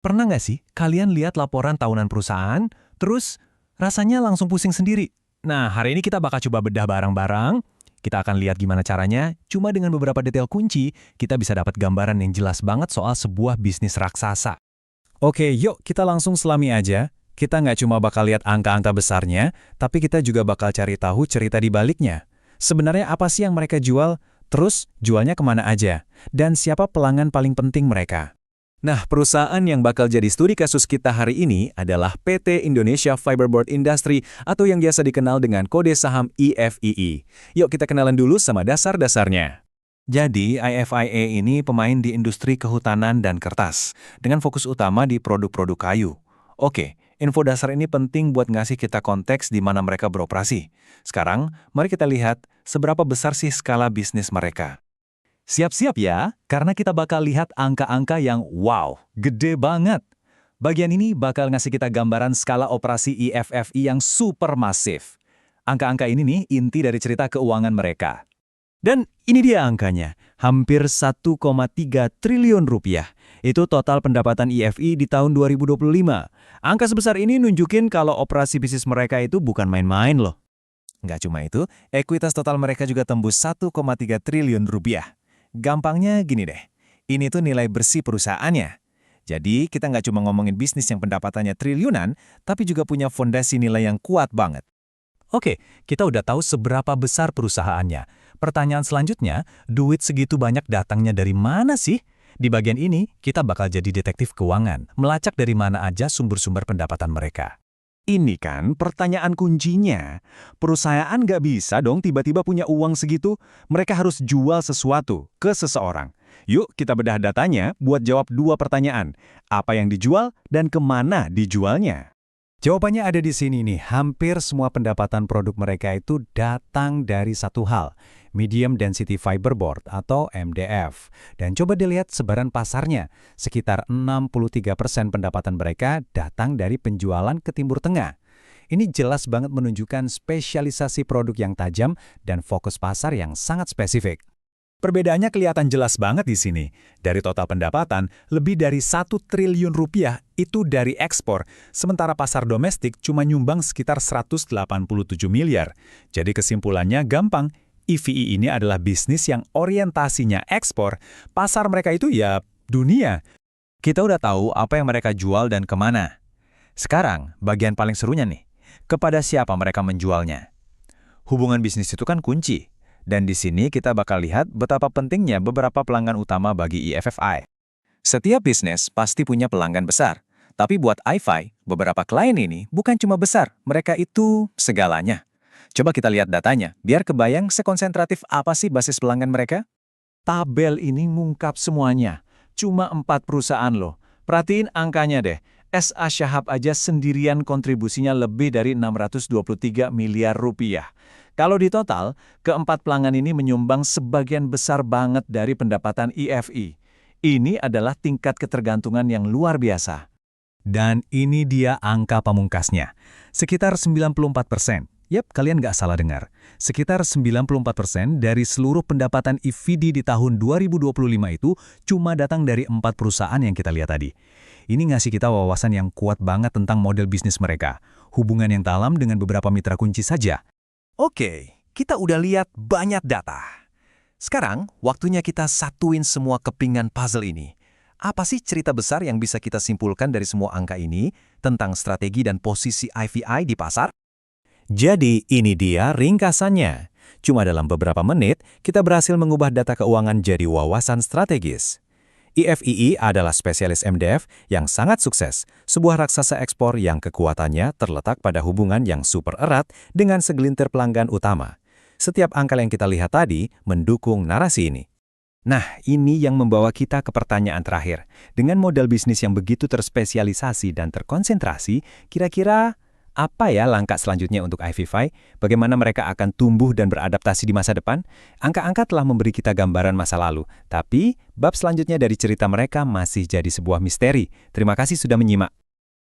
Pernah nggak sih kalian lihat laporan tahunan perusahaan, terus rasanya langsung pusing sendiri? Nah, hari ini kita bakal coba bedah barang-barang. Kita akan lihat gimana caranya, cuma dengan beberapa detail kunci, kita bisa dapat gambaran yang jelas banget soal sebuah bisnis raksasa. Oke, yuk kita langsung selami aja. Kita nggak cuma bakal lihat angka-angka besarnya, tapi kita juga bakal cari tahu cerita di baliknya. Sebenarnya apa sih yang mereka jual? Terus, jualnya kemana aja? Dan siapa pelanggan paling penting mereka? Nah, perusahaan yang bakal jadi studi kasus kita hari ini adalah PT Indonesia Fiberboard Industry atau yang biasa dikenal dengan kode saham IFII. Yuk kita kenalan dulu sama dasar-dasarnya. Jadi, IFIE ini pemain di industri kehutanan dan kertas, dengan fokus utama di produk-produk kayu. Oke, info dasar ini penting buat ngasih kita konteks di mana mereka beroperasi. Sekarang, mari kita lihat seberapa besar sih skala bisnis mereka. Siap-siap ya, karena kita bakal lihat angka-angka yang wow, gede banget. Bagian ini bakal ngasih kita gambaran skala operasi IFFI yang super masif. Angka-angka ini nih inti dari cerita keuangan mereka. Dan ini dia angkanya, hampir 1,3 triliun rupiah. Itu total pendapatan IFI di tahun 2025. Angka sebesar ini nunjukin kalau operasi bisnis mereka itu bukan main-main loh. Nggak cuma itu, ekuitas total mereka juga tembus 1,3 triliun rupiah. Gampangnya gini deh, ini tuh nilai bersih perusahaannya. Jadi kita nggak cuma ngomongin bisnis yang pendapatannya triliunan, tapi juga punya fondasi nilai yang kuat banget. Oke, kita udah tahu seberapa besar perusahaannya. Pertanyaan selanjutnya, duit segitu banyak datangnya dari mana sih? Di bagian ini, kita bakal jadi detektif keuangan, melacak dari mana aja sumber-sumber pendapatan mereka. Ini kan pertanyaan kuncinya. Perusahaan nggak bisa dong tiba-tiba punya uang segitu. Mereka harus jual sesuatu ke seseorang. Yuk kita bedah datanya buat jawab dua pertanyaan. Apa yang dijual dan kemana dijualnya? Jawabannya ada di sini nih. Hampir semua pendapatan produk mereka itu datang dari satu hal. Medium Density Fiberboard atau MDF. Dan coba dilihat sebaran pasarnya. Sekitar 63% pendapatan mereka datang dari penjualan ke Timur Tengah. Ini jelas banget menunjukkan spesialisasi produk yang tajam dan fokus pasar yang sangat spesifik. Perbedaannya kelihatan jelas banget di sini. Dari total pendapatan, lebih dari 1 triliun rupiah itu dari ekspor, sementara pasar domestik cuma nyumbang sekitar 187 miliar. Jadi kesimpulannya gampang, IFI ini adalah bisnis yang orientasinya ekspor, pasar mereka itu ya dunia. Kita udah tahu apa yang mereka jual dan kemana. Sekarang, bagian paling serunya nih, kepada siapa mereka menjualnya. Hubungan bisnis itu kan kunci. Dan di sini kita bakal lihat betapa pentingnya beberapa pelanggan utama bagi IFFI. Setiap bisnis pasti punya pelanggan besar. Tapi buat IFI, beberapa klien ini bukan cuma besar, mereka itu segalanya. Coba kita lihat datanya, biar kebayang sekonsentratif apa sih basis pelanggan mereka? Tabel ini ngungkap semuanya. Cuma 4 perusahaan loh. Perhatiin angkanya deh. SA Shahab aja sendirian kontribusinya lebih dari 623 miliar rupiah. Kalau di total, keempat pelanggan ini menyumbang sebagian besar banget dari pendapatan IFI. Ini adalah tingkat ketergantungan yang luar biasa. Dan ini dia angka pamungkasnya. Sekitar 94%. Yap, kalian nggak salah dengar. Sekitar 94% dari seluruh pendapatan IFIDI di tahun 2025 itu cuma datang dari 4 perusahaan yang kita lihat tadi. Ini ngasih kita wawasan yang kuat banget tentang model bisnis mereka. Hubungan yang dalam dengan beberapa mitra kunci saja. Oke, kita udah lihat banyak data. Sekarang, waktunya kita satuin semua kepingan puzzle ini. Apa sih cerita besar yang bisa kita simpulkan dari semua angka ini tentang strategi dan posisi IFI di pasar? Jadi, ini dia ringkasannya. Cuma dalam beberapa menit, kita berhasil mengubah data keuangan jadi wawasan strategis. IFII adalah spesialis MDF yang sangat sukses, sebuah raksasa ekspor yang kekuatannya terletak pada hubungan yang super erat dengan segelintir pelanggan utama. Setiap angka yang kita lihat tadi mendukung narasi ini. Nah, ini yang membawa kita ke pertanyaan terakhir. Dengan model bisnis yang begitu terspesialisasi dan terkonsentrasi, kira-kira apa ya langkah selanjutnya untuk IFI? Bagaimana mereka akan tumbuh dan beradaptasi di masa depan? Angka-angka telah memberi kita gambaran masa lalu, tapi bab selanjutnya dari cerita mereka masih jadi sebuah misteri. Terima kasih sudah menyimak.